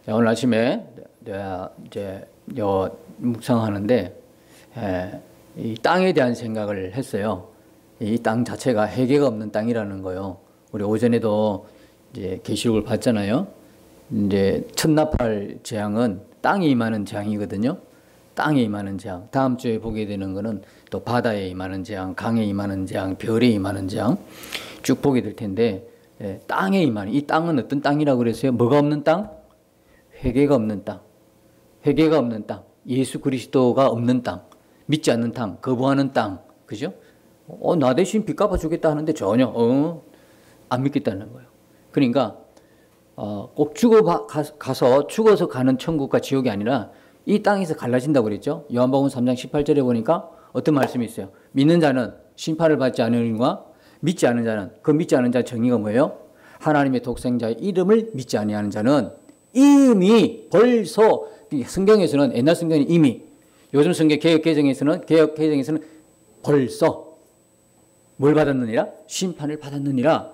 오늘 아침에 내가 이제 묵상하는데 이 땅에 대한 생각을 했어요. 이 땅 자체가 해계가 없는 땅이라는 거요. 우리 오전에도 이제 계시록을 봤잖아요. 이제 첫나팔 재앙은 땅에 임하는 재앙이거든요. 땅에 임하는 재앙. 다음 주에 보게 되는 거는 또 바다에 임하는 재앙, 강에 임하는 재앙, 별에 임하는 재앙 쭉 보게 될 텐데, 땅에 임하는, 이 땅은 어떤 땅이라고 그랬어요? 뭐가 없는 땅? 회개가 없는 땅. 회개가 없는 땅. 예수 그리스도가 없는 땅. 믿지 않는 땅. 거부하는 땅. 그죠? 나 대신 빚 갚아주겠다 하는데 전혀 안 믿겠다는 거예요. 그러니까 꼭 가서 죽어서 가는 천국과 지옥이 아니라 이 땅에서 갈라진다고 그랬죠. 요한복음 3장 18절에 보니까 어떤 말씀이 있어요? 믿는 자는 심판을 받지 않으니와 믿지 않은 자는, 그 믿지 않은 자의 정의가 뭐예요? 하나님의 독생자의 이름을 믿지 아니하는 자는 이미 벌써, 성경에서는, 옛날 성경은 이미, 요즘 성경 개혁 개정에서는 벌써 뭘 받았느니라? 심판을 받았느니라.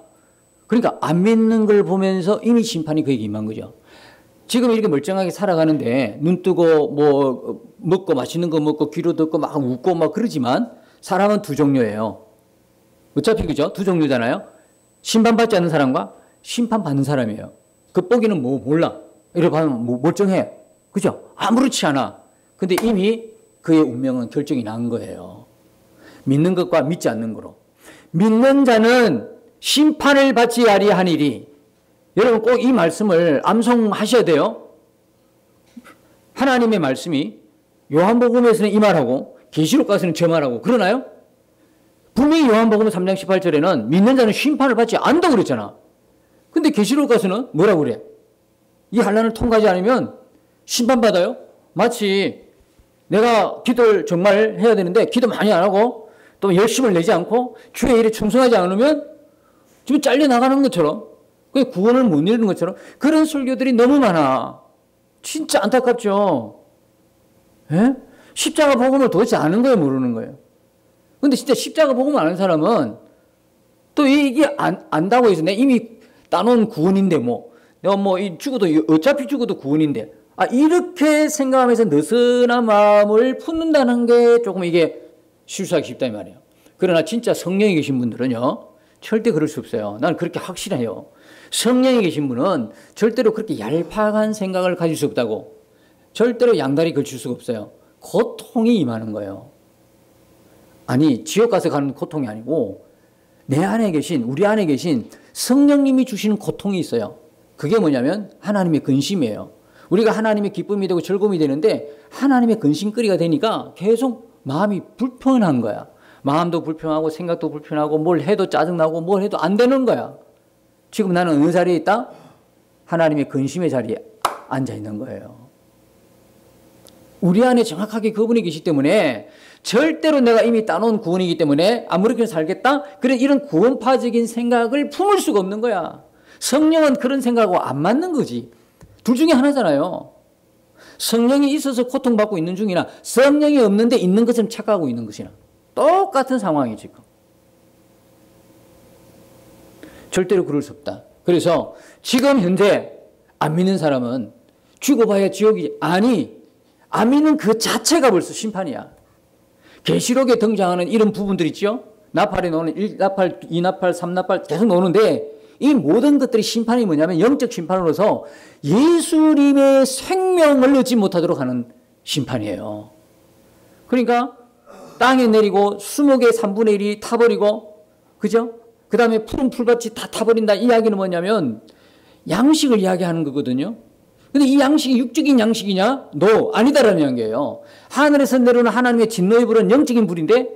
그러니까 안 믿는 걸 보면서 이미 심판이 그에게 임한 거죠. 지금 이렇게 멀쩡하게 살아가는데 눈 뜨고 뭐 먹고 맛있는 거 먹고 귀로 듣고 막 웃고 막 그러지만 사람은 두 종류예요. 어차피 그죠? 두 종류잖아요. 심판받지 않는 사람과 심판받는 사람이에요. 겉보기는 뭐 몰라. 이렇게 보면 뭐 멀쩡해. 그죠? 아무렇지 않아. 근데 이미 그의 운명은 결정이 난 거예요. 믿는 것과 믿지 않는 거로. 믿는 자는 심판을 받지 아니하니리. 여러분 꼭 이 말씀을 암송하셔야 돼요. 하나님의 말씀이 요한복음에서는 이 말하고 계시록 가서는 저 말하고 그러나요? 분명히 요한복음 3장 18절에는 믿는 자는 심판을 받지 않는다고 그랬잖아. 근데 계시록 가서는 뭐라고 그래? 이 환난을 통과하지 않으면 심판받아요? 마치 내가 기도를 정말 해야 되는데 기도 많이 안 하고 또 열심을 내지 않고 주의 일에 충성하지 않으면 좀 잘려나가는 것처럼, 구원을 못 이루는 것처럼 그런 설교들이 너무 많아. 진짜 안타깝죠. 예? 십자가 복음을 도대체 아는 거예요, 모르는 거예요? 근데 진짜 십자가 복음을 아는 사람은 또 이게 안다고 해서 내가 이미 따놓은 구원인데 내가 죽어도 어차피 죽어도 구원인데 이렇게 생각하면서 느슨한 마음을 품는다는 게 조금 이게 실수하기 쉽다 이 말이에요. 그러나 진짜 성령이 계신 분들은요 절대 그럴 수 없어요. 나는 그렇게 확신해요. 성령이 계신 분은 절대로 그렇게 얄팍한 생각을 가질 수 없다고. 절대로 양다리 걸칠 수가 없어요. 고통이 임하는 거예요. 아니 지옥 가서 가는 고통이 아니고 내 안에 계신, 우리 안에 계신 성령님이 주시는 고통이 있어요. 그게 뭐냐면 하나님의 근심이에요. 우리가 하나님의 기쁨이 되고 즐거움이 되는데 하나님의 근심거리가 되니까 계속 마음이 불편한 거야. 마음도 불편하고 생각도 불편하고 뭘 해도 짜증나고 뭘 해도 안 되는 거야. 지금 나는 어느 자리에 있다? 하나님의 근심의 자리에 앉아 있는 거예요. 우리 안에 정확하게 그분이 계시기 때문에 절대로 내가 이미 따놓은 구원이기 때문에 아무렇게나 살겠다? 그래 이런 구원파적인 생각을 품을 수가 없는 거야. 성령은 그런 생각하고 안 맞는 거지. 둘 중에 하나잖아요. 성령이 있어서 고통받고 있는 중이나 성령이 없는데 있는 것처럼 착각하고 있는 것이나 똑같은 상황이 지금. 절대로 그럴 수 없다. 그래서 지금 현재 안 믿는 사람은 죽어봐야 지옥이지. 아니, 안 믿는 그 자체가 벌써 심판이야. 계시록에 등장하는 이런 부분들 있죠? 나팔에 나오는 1나팔, 2나팔, 3나팔 계속 나오는데 이 모든 것들이 심판이 뭐냐면 영적 심판으로서 예수님의 생명을 얻지 못하도록 하는 심판이에요. 그러니까 땅에 내리고 수목의 3분의 1이 타버리고, 그죠? 그 다음에 푸른 풀밭이 다 타버린다. 이 이야기는 뭐냐면 양식을 이야기하는 거거든요. 근데 이 양식이 육적인 양식이냐? 아니다라는 이야기예요. 하늘에서 내려오는 하나님의 진노의 불은 영적인 불인데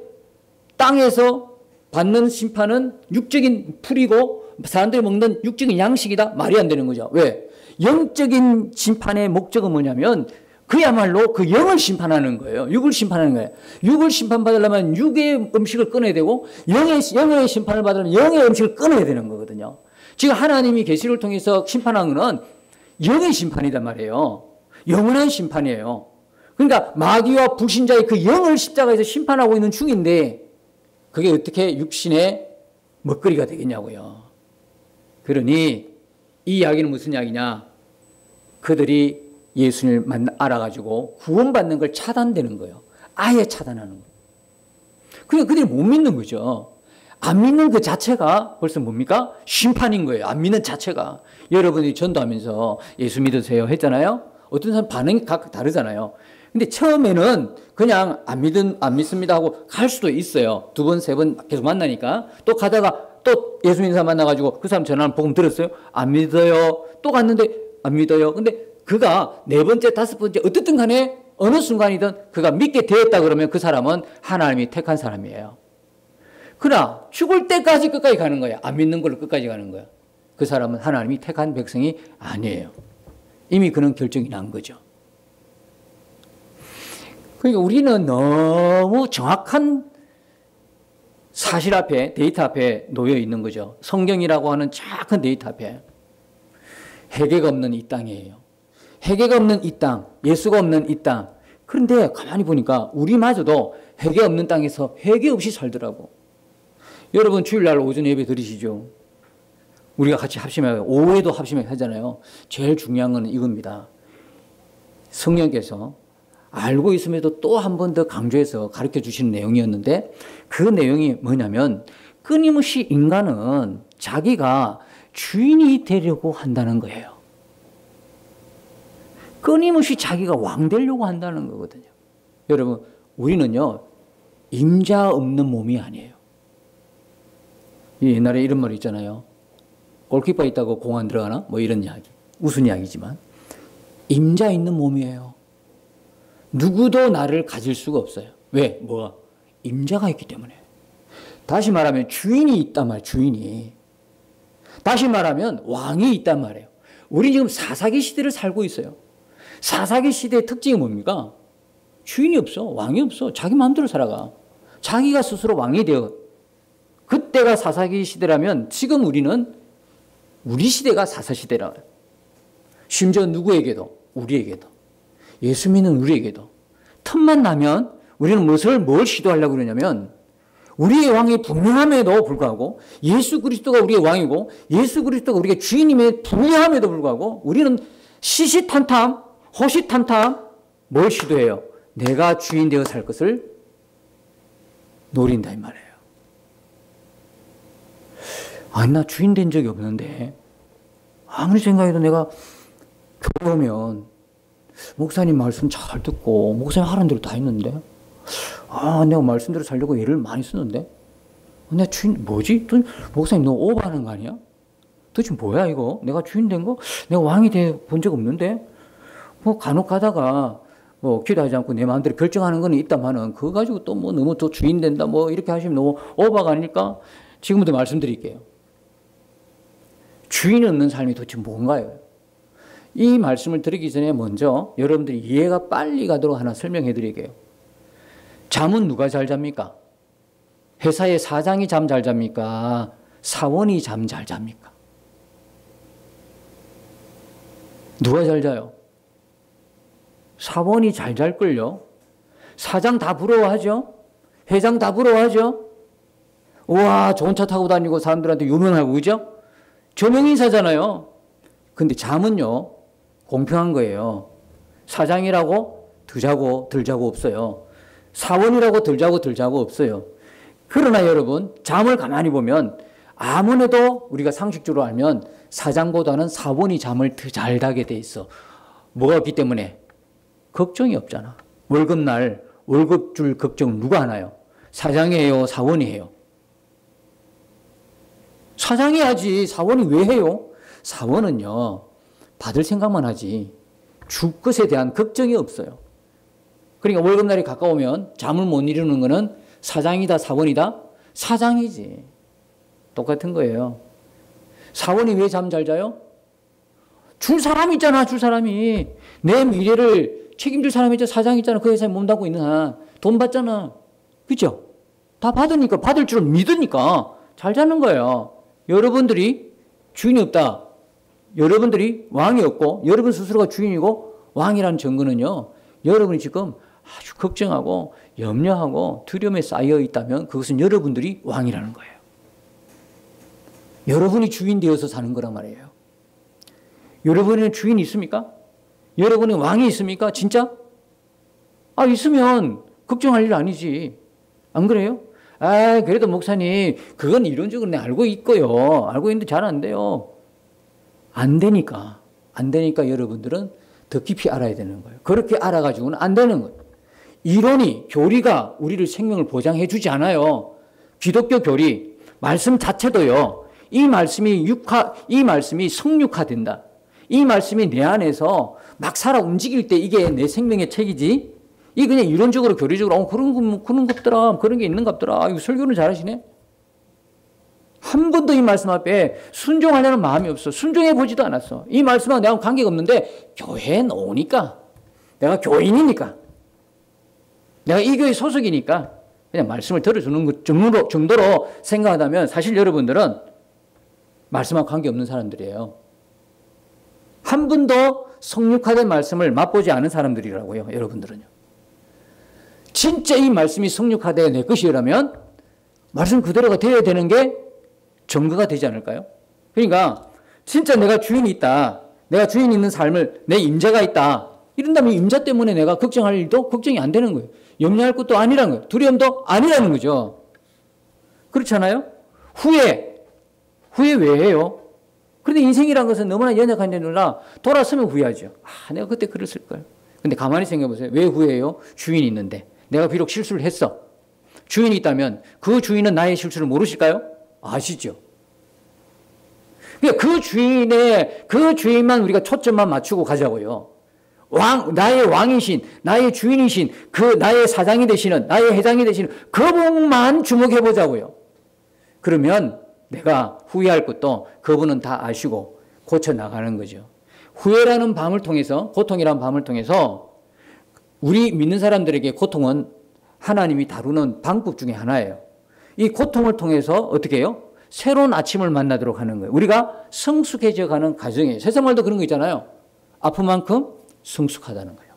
땅에서 받는 심판은 육적인 풀이고 사람들이 먹는 육적인 양식이다? 말이 안 되는 거죠. 왜? 영적인 심판의 목적은 뭐냐면 그야말로 그 영을 심판하는 거예요. 육을 심판하는 거예요. 육을 심판받으려면 육의 음식을 끊어야 되고 영의 심판을 받으려면 영의 음식을 끊어야 되는 거거든요. 지금 하나님이 계시를 통해서 심판한 것은 영의 심판이란 말이에요. 영원한 심판이에요. 그러니까 마귀와 불신자의 그 영을 십자가에서 심판하고 있는 중인데 그게 어떻게 육신의 먹거리가 되겠냐고요. 그러니 이 이야기는 무슨 이야기냐? 그들이 예수님을 알아가지고 구원받는 걸 차단되는 거예요. 아예 차단하는 거예요. 그러니까 그들이 못 믿는 거죠. 안 믿는 그 자체가 벌써 뭡니까? 심판인 거예요. 안 믿는 자체가. 여러분이 전도하면서 예수 믿으세요 했잖아요. 어떤 사람 반응이 각각 다르잖아요. 근데 처음에는 그냥 안 믿습니다 하고 갈 수도 있어요. 두 번, 세 번 계속 만나니까. 또 가다가 또 예수 믿는 사람 만나가지고 그 사람 전화를 복음 들었어요? 안 믿어요. 또 갔는데 안 믿어요. 근데 그가 네 번째, 다섯 번째 어떻든 간에 어느 순간이든 그가 믿게 되었다 그러면 그 사람은 하나님이 택한 사람이에요. 그러나 죽을 때까지 끝까지 가는 거야. 안 믿는 걸로 끝까지 가는 거야. 그 사람은 하나님이 택한 백성이 아니에요. 이미 그런 결정이 난 거죠. 그러니까 우리는 너무 정확한 사실 앞에, 데이터 앞에 놓여 있는 거죠. 성경이라고 하는 작은 데이터 앞에. 해계가 없는 이 땅이에요. 해계가 없는 이 땅, 예수가 없는 이 땅. 그런데 가만히 보니까 우리마저도 해계 없는 땅에서 해계 없이 살더라고. 여러분 주일날 오전 예배 드리시죠? 우리가 같이 합심하고 오후에도 합심하게 하잖아요. 제일 중요한 건 이겁니다. 성령께서 알고 있음에도 또 한 번 더 강조해서 가르쳐 주시는 내용이었는데 그 내용이 뭐냐면 끊임없이 인간은 자기가 주인이 되려고 한다는 거예요. 끊임없이 자기가 왕 되려고 한다는 거거든요. 여러분 우리는요 임자 없는 몸이 아니에요. 옛날에 이런 말 있잖아요. 골키퍼 있다고 공 안 들어가나? 뭐 이런 이야기. 웃은 이야기지만 임자 있는 몸이에요. 누구도 나를 가질 수가 없어요. 왜? 뭐가? 임자가 있기 때문에. 다시 말하면 주인이 있단 말이에요. 주인이. 다시 말하면 왕이 있단 말이에요. 우리 지금 사사기 시대를 살고 있어요. 사사기 시대의 특징이 뭡니까? 주인이 없어. 왕이 없어. 자기 마음대로 살아가. 자기가 스스로 왕이 되어. 그때가 사사기 시대라면 지금 우리는 우리 시대가 사사시대라. 심지어 누구에게도 우리에게도 예수 믿는 우리에게도 틈만 나면 우리는 뭘 시도하려고 그러냐면 우리의 왕이 분명함에도 불구하고 예수 그리스도가 우리의 왕이고 예수 그리스도가 우리의 주인임에 분명함에도 불구하고 우리는 시시탄탐 호시탐탐 뭘 시도해요? 내가 주인 되어 살 것을 노린다 이 말이에요. 아니 나 주인 된 적이 없는데 아무리 생각해도 내가 교회 오면 목사님 말씀 잘 듣고 목사님 하라는 대로 다 했는데 내가 말씀대로 살려고 애를 많이 쓰는데 내가 주인 뭐지? 목사님 너 오버하는 거 아니야? 도대체 뭐야 이거? 내가 주인 된 거? 내가 왕이 돼 본 적 없는데 뭐 간혹 가다가 뭐 기도하지 않고 내 마음대로 결정하는 건 있다마는 그거 가지고 또 뭐 너무 또 주인 된다 뭐 이렇게 하시면 너무 오버가 아닐까? 지금부터 말씀드릴게요. 주인 없는 삶이 도대체 뭔가요? 이 말씀을 드리기 전에 먼저 여러분들이 이해가 빨리 가도록 하나 설명해 드릴게요. 잠은 누가 잘 잡니까? 회사의 사장이 잠 잘 잡니까? 사원이 잠 잘 잡니까? 누가 잘 자요? 사원이 잘 잘걸요? 사장 다 부러워하죠? 회장 다 부러워하죠? 우와 좋은 차 타고 다니고 사람들한테 유명하고 그죠? 저명인사잖아요. 근데 잠은요 공평한 거예요. 사장이라고 더 자고 덜 자고 없어요. 사원이라고 덜 자고 덜 자고 없어요. 그러나 여러분 잠을 가만히 보면 아무래도 우리가 상식적으로 알면 사장보다는 사원이 잠을 더 잘 자게 돼 있어. 뭐가 없기 때문에? 걱정이 없잖아. 월급날 월급 줄 걱정 누가 하나요? 사장이 해요? 사원이 해요? 사장이 하지 사원이 왜 해요? 사원은요 받을 생각만 하지 줄 것에 대한 걱정이 없어요. 그러니까 월급날이 가까우면 잠을 못 이루는 거는 사장이다 사원이다? 사장이지. 똑같은 거예요. 사원이 왜 잠 잘 자요? 줄 사람이 있잖아. 줄 사람이. 내 미래를 책임질 사람이 있잖아. 사장이 있잖아. 그 회사에 몸담고 있는 한. 돈 받잖아. 그죠? 다 받으니까 받을 줄 믿으니까 잘 자는 거예요. 여러분들이 주인이 없다. 여러분들이 왕이 없고 여러분 스스로가 주인이고 왕이라는 증거는요. 여러분이 지금 아주 걱정하고 염려하고 두려움에 쌓여 있다면 그것은 여러분들이 왕이라는 거예요. 여러분이 주인 되어서 사는 거란 말이에요. 여러분에는 주인이 있습니까? 여러분이 왕이 있습니까? 진짜? 있으면 걱정할 일 아니지. 안 그래요? 그래도 목사님, 그건 이론적으로 내가 알고 있고요. 알고 있는데 잘 안 돼요. 안 되니까 여러분들은 더 깊이 알아야 되는 거예요. 그렇게 알아가지고는 안 되는 거예요. 이론이, 교리가 우리를 생명을 보장해 주지 않아요. 기독교 교리, 말씀 자체도요. 이 말씀이 성육화된다. 이 말씀이 내 안에서 막 살아 움직일 때 이게 내 생명의 책이지. 이 그냥 이론적으로 교리적으로 그런 거 없더라. 그런 게 있는가 없더라. 이거 설교는 잘하시네. 한 번도 이 말씀 앞에 순종하려는 마음이 없어. 순종해 보지도 않았어. 이 말씀하고 내가 관계가 없는데 교회에 나오니까, 내가 교인이니까, 내가 이 교회 소속이니까 그냥 말씀을 들어주는 정도로 생각하다면 사실 여러분들은 말씀하고 관계없는 사람들이에요. 한 번도 성육화된 말씀을 맛보지 않은 사람들이라고요. 여러분들은요. 진짜 이 말씀이 성육화되어 내 것이라면 말씀 그대로가 되어야 되는 게 증거가 되지 않을까요? 그러니까 진짜 내가 주인이 있다. 내가 주인 있는 삶을, 내 임자가 있다. 이런다면 임자 때문에 내가 걱정할 일도 걱정이 안 되는 거예요. 염려할 것도 아니라는 거예요. 두려움도 아니라는 거죠. 그렇잖아요? 후회 왜 해요? 그런데 인생이란 것은 너무나 연약한데 누나 돌아서면 후회하죠. 내가 그때 그랬을 걸. 근데 가만히 생각해 보세요. 왜 후회해요? 주인이 있는데. 내가 비록 실수를 했어. 주인이 있다면 그 주인은 나의 실수를 모르실까요? 아시죠? 그러니까 그 주인만 우리가 초점만 맞추고 가자고요. 나의 왕이신, 나의 주인이신, 나의 사장이 되시는, 나의 회장이 되시는 그분만 주목해 보자고요. 그러면 내가 후회할 것도 그분은 다 아시고 고쳐 나가는 거죠. 후회라는 밤을 통해서, 고통이라는 밤을 통해서 우리 믿는 사람들에게 고통은 하나님이 다루는 방법 중에 하나예요. 이 고통을 통해서 어떻게 해요? 새로운 아침을 만나도록 하는 거예요. 우리가 성숙해져 가는 과정이에요. 세상 말도 그런 거 있잖아요. 아픈 만큼 성숙하다는 거예요.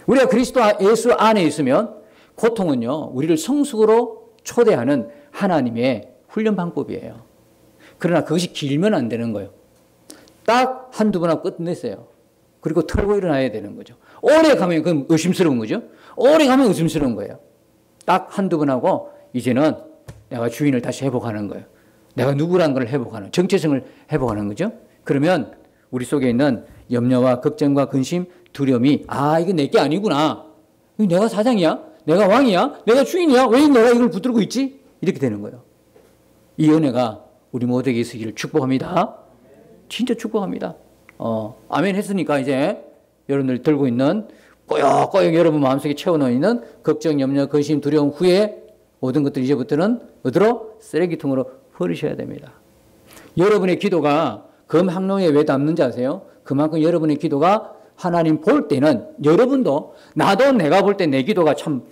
우리가 그리스도 예수 안에 있으면 고통은요, 우리를 성숙으로 초대하는 하나님의 훈련 방법이에요. 그러나 그것이 길면 안 되는 거예요. 딱 한두 번 하고 끝냈어요. 그리고 털고 일어나야 되는 거죠. 오래 가면 그건 의심스러운 거죠. 오래 가면 의심스러운 거예요. 딱 한두 번 하고 이제는 내가 주인을 다시 회복하는 거예요. 내가 누구란 걸 회복하는, 정체성을 회복하는 거죠. 그러면 우리 속에 있는 염려와 걱정과 근심, 두려움이 이거 내게 아니구나. 내가 사장이야? 내가 왕이야? 내가 주인이야? 왜 내가 이걸 붙들고 있지? 이렇게 되는 거예요. 이 은혜가 우리 모두에게 있으기를 축복합니다. 진짜 축복합니다. 아멘 했으니까 이제 여러분들 들고 있는 꼬역꼬역 여러분 마음속에 채워넣어 있는 걱정, 염려, 근심, 두려움, 후회 모든 것들 이제부터는 어디로? 쓰레기통으로 버리셔야 됩니다. 여러분의 기도가 검 항로에 왜 담는지 아세요? 그만큼 여러분의 기도가 하나님 볼 때는 여러분도 나도 내가 볼 때 내 기도가 참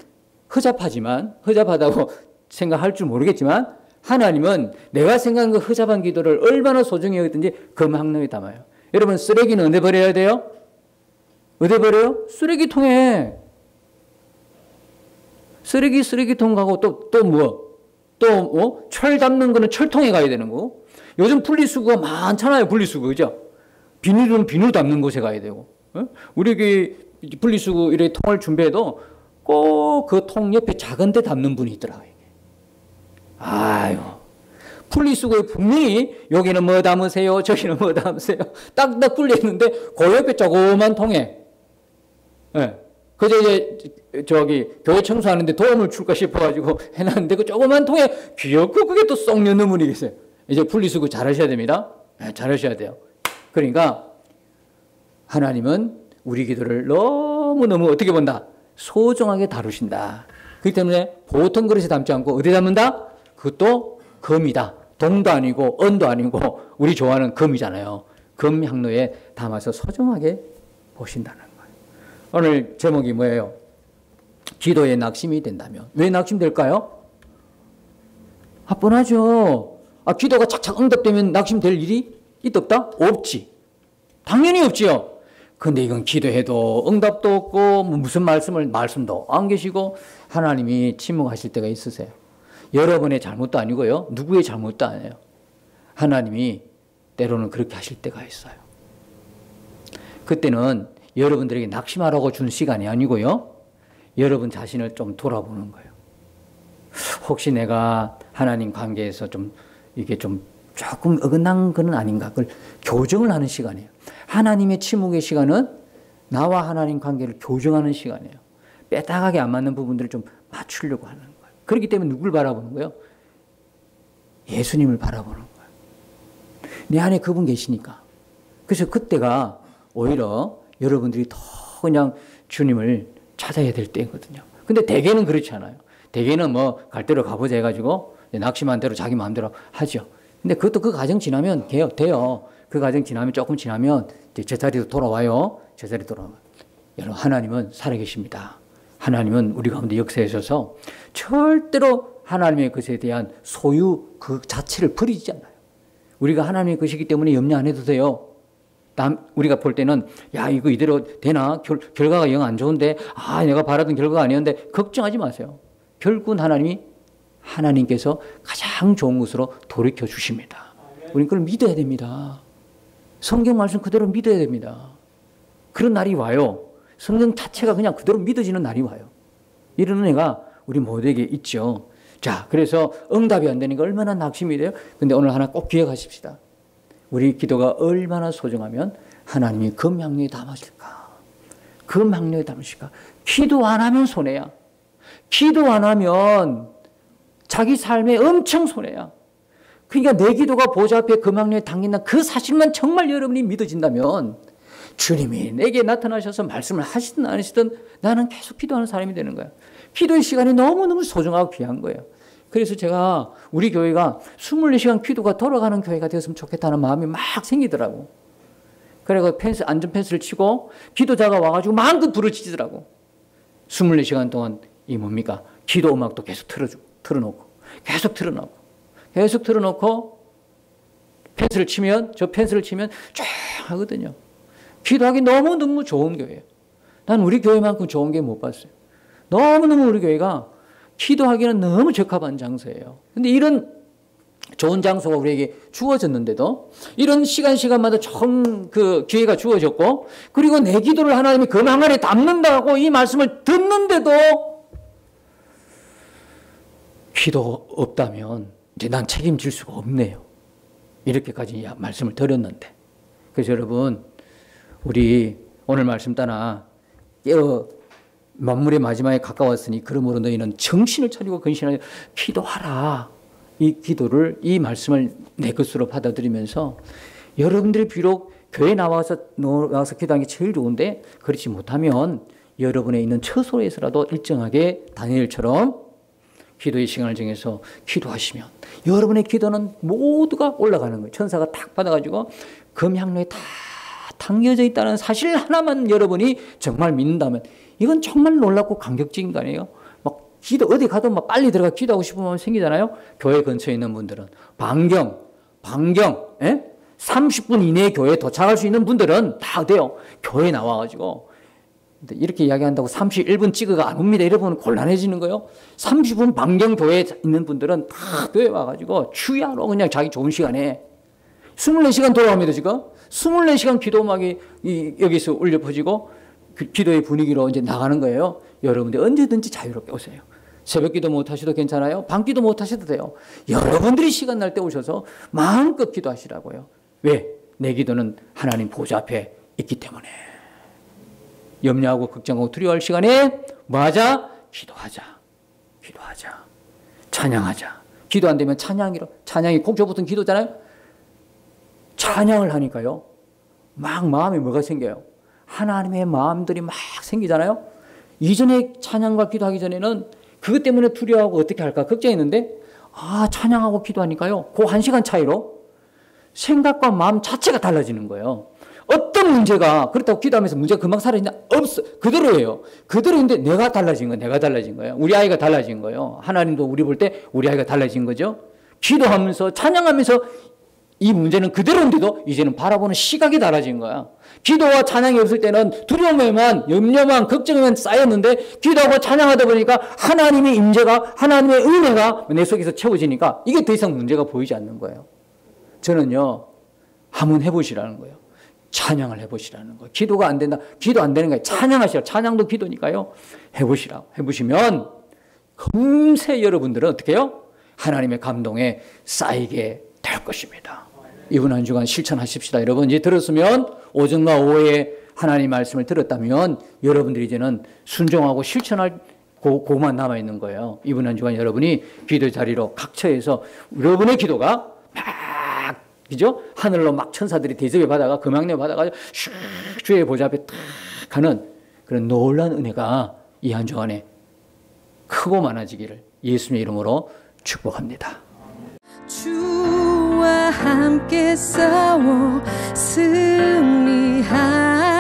허잡하다고 생각할 줄 모르겠지만 하나님은 내가 생각하는 그 허잡한 기도를 얼마나 소중히 여기든지 검 항로에 담아요. 여러분 쓰레기는 어디 버려야 돼요? 어디 버려요? 쓰레기통에. 쓰레기통 가고 또 뭐? 철 담는 거는 철통에 가야 되는 거고. 요즘 분리수거가 많잖아요. 분리수거, 그죠? 비닐은 비닐 담는 곳에 가야 되고. 우리 분리수거 이렇게 통을 준비해도 꼭 그 통 옆에 작은 데 담는 분이 있더라고요. 아유. 분리수거에 분명히 여기는 뭐 담으세요? 저기는 뭐 담으세요? 딱딱 분리했는데 그 옆에 조그만 통에 그저 이제 교회 청소하는데 도움을 줄까 싶어가지고 해놨는데 그 조그만 통에 귀엽고 그게 또 쏙 넣는 분이 계세요. 이제 분리수거 잘 하셔야 됩니다. 잘 하셔야 돼요. 그러니까 하나님은 우리 기도를 너무너무 어떻게 본다? 소중하게 다루신다. 그렇기 때문에 보통 그릇에 담지 않고 어디에 담는다? 그것도 금이다. 동도 아니고 은도 아니고 우리 좋아하는 금이잖아요. 금 향로에 담아서 소중하게 보신다는 거예요. 오늘 제목이 뭐예요? 기도에 낙심이 된다면. 왜 낙심될까요? 뻔하죠. 기도가 착착 응답되면 낙심될 일이 있다? 없지. 당연히 없지요. 근데 이건 기도해도 응답도 없고 무슨 말씀도 안 계시고 하나님이 침묵하실 때가 있으세요. 여러분의 잘못도 아니고요. 누구의 잘못도 아니에요. 하나님이 때로는 그렇게 하실 때가 있어요. 그때는 여러분들에게 낙심하라고 준 시간이 아니고요. 여러분 자신을 좀 돌아보는 거예요. 혹시 내가 하나님 관계에서 좀 이게 좀 조금 어긋난 건 아닌가? 그걸 교정을 하는 시간이에요. 하나님의 침묵의 시간은 나와 하나님 관계를 교정하는 시간이에요. 빼딱하게 안 맞는 부분들을 좀 맞추려고 하는 거예요. 그렇기 때문에 누굴 바라보는 거예요? 예수님을 바라보는 거예요. 내 안에 그분 계시니까. 그래서 그때가 오히려 여러분들이 더 그냥 주님을 찾아야 될 때거든요. 근데 대개는 그렇지 않아요. 대개는 뭐 갈 대로 가보자 해가지고 낙심한 대로 자기 마음대로 하죠. 근데 그것도 그 과정 지나면 돼요. 그 과정 지나면 조금 지나면 이제 제자리로 돌아와요. 제자리 돌아와요. 여러분 하나님은 살아계십니다. 하나님은 우리 가운데 역사하셔서 절대로 하나님의 것에 대한 소유 그 자체를 버리지 않아요. 우리가 하나님의 것이기 때문에 염려 안 해도 돼요. 우리가 볼 때는 야 이거 이대로 되나? 결과가 영 안 좋은데 내가 바라던 결과가 아니었는데 걱정하지 마세요. 결국은 하나님께서 가장 좋은 것으로 돌이켜 주십니다. 우리는 그걸 믿어야 됩니다. 성경 말씀 그대로 믿어야 됩니다. 그런 날이 와요. 성경 자체가 그냥 그대로 믿어지는 날이 와요. 이런 은혜가 우리 모두에게 있죠. 자, 그래서 응답이 안 되니까 얼마나 낙심이 돼요. 근데 오늘 하나 꼭 기억하십시다. 우리 기도가 얼마나 소중하면 하나님이 금향료에 담으실까? 금향료에 담으실까? 기도 안 하면 손해야. 기도 안 하면 자기 삶에 엄청 손해야. 그러니까 내 기도가 보좌 앞에 금향료에 담긴다. 그 사실만 정말 여러분이 믿어진다면 주님이 내게 나타나셔서 말씀을 하시든 안 하시든 나는 계속 기도하는 사람이 되는 거야. 기도의 시간이 너무너무 소중하고 귀한 거예요. 그래서 제가 우리 교회가 24시간 기도가 돌아가는 교회가 되었으면 좋겠다는 마음이 막 생기더라고. 그래서 안전펜스를 치고 기도자가 와가지고 마음껏 부르짖더라고. 24시간 동안 이 뭡니까? 기도 음악도 계속 틀어놓고 계속 틀어놓고 펜스를 치면 쫙 하거든요. 기도하기 너무너무 좋은 교회예요. 난 우리 교회만큼 좋은 게 못 봤어요. 너무너무 우리 교회가 기도하기는 너무 적합한 장소예요. 근데 이런 좋은 장소가 우리에게 주어졌는데도 이런 시간마다 좋은 그 기회가 주어졌고 그리고 내 기도를 하나님이 금방 안에 담는다고 이 말씀을 듣는데도 기도 없다면 이제 난 책임질 수가 없네요. 이렇게까지 말씀을 드렸는데. 그래서 여러분 우리 오늘 말씀 따라 만물의 마지막에 가까웠으니 그러므로 너희는 정신을 차리고 근신하여 기도하라. 이 기도를 이 말씀을 내 것으로 받아들이면서 여러분들이 비록 교회 나와서 기도하는 게 제일 좋은데 그렇지 못하면 여러분의 있는 처소에서라도 일정하게 다니엘처럼 기도의 시간을 정해서 기도하시면 여러분의 기도는 모두가 올라가는 거예요. 천사가 탁 받아가지고 금향로에 다 담겨져 있다는 사실 하나만 여러분이 정말 믿는다면 이건 정말 놀랍고 감격적인 거 아니에요? 막 기도 어디 가도 막 빨리 들어가 기도하고 싶은 마음이 생기잖아요. 교회 근처에 있는 분들은 반경 30분 이내에 교회에 도착할 수 있는 분들은 다 돼요. 교회에 나와가지고 이렇게 이야기한다고 31분 찍어가 안 옵니다. 이러면 곤란해지는 거예요. 30분 반경 교회에 있는 분들은 다 교회에 와가지고 주야로 그냥 자기 좋은 시간에 24시간 돌아옵니다. 지금 24시간 기도 음악이 여기서 울려 퍼지고 기도의 분위기로 이제 나가는 거예요. 여러분들 언제든지 자유롭게 오세요. 새벽 기도 못 하셔도 괜찮아요. 밤 기도 못 하셔도 돼요. 여러분들이 시간 날 때 오셔서 마음껏 기도하시라고요. 왜? 내 기도는 하나님 보좌 앞에 있기 때문에. 염려하고 걱정하고 두려워할 시간에 뭐하자? 기도하자. 찬양하자. 기도 안 되면 찬양이 곡조 붙은 기도잖아요. 찬양을 하니까요. 막 마음에 뭐가 생겨요? 하나님의 마음들이 막 생기잖아요. 이전에 찬양과 기도하기 전에는 그것 때문에 두려워하고 어떻게 할까 걱정했는데 찬양하고 기도하니까요. 그 1시간 차이로 생각과 마음 자체가 달라지는 거예요. 어떤 문제가 그렇다고 기도하면서 문제가 금방 사라지냐? 없어. 그대로예요. 그대로인데 내가 달라진 거예요. 우리 아이가 달라진 거예요. 하나님도 우리 볼 때 우리 아이가 달라진 거죠. 기도하면서 찬양하면서 이 문제는 그대로인데도 이제는 바라보는 시각이 달라진 거야. 기도와 찬양이 없을 때는 두려움에만 염려만 걱정에만 쌓였는데 기도하고 찬양하다 보니까 하나님의 임재가 하나님의 은혜가 내 속에서 채워지니까 이게 더 이상 문제가 보이지 않는 거예요. 저는요 한번 해보시라는 거예요. 찬양을 해보시라는 거예요. 기도가 안 된다. 기도 안 되는 거예요. 찬양하시라. 찬양도 기도니까요. 해보시라. 해보시면 금세 여러분들은 어떻게 해요? 하나님의 감동에 쌓이게 될 것입니다. 이번 한 주간 실천하십시다. 여러분 이제 들었으면 오전과 오후에 하나님 말씀을 들었다면 여러분들이 이제는 순종하고 실천할 고만 남아있는 거예요. 이번 한 주간 여러분이 기도 자리로 각처에서 여러분의 기도가 막 그죠? 하늘로 막 천사들이 대접을 받아가 금양령 받아가지고 슉 주의 보좌 앞에 탁 가는 그런 놀라운 은혜가 이 한 주간에 크고 많아지기를 예수님의 이름으로 축복합니다. 주와 함께 싸워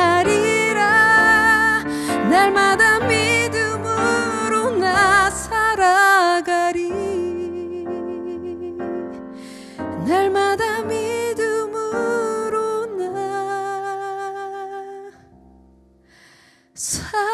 승리하리라. 날마다 믿음으로 나 살아가리. 날마다 믿음으로 나 살아가리.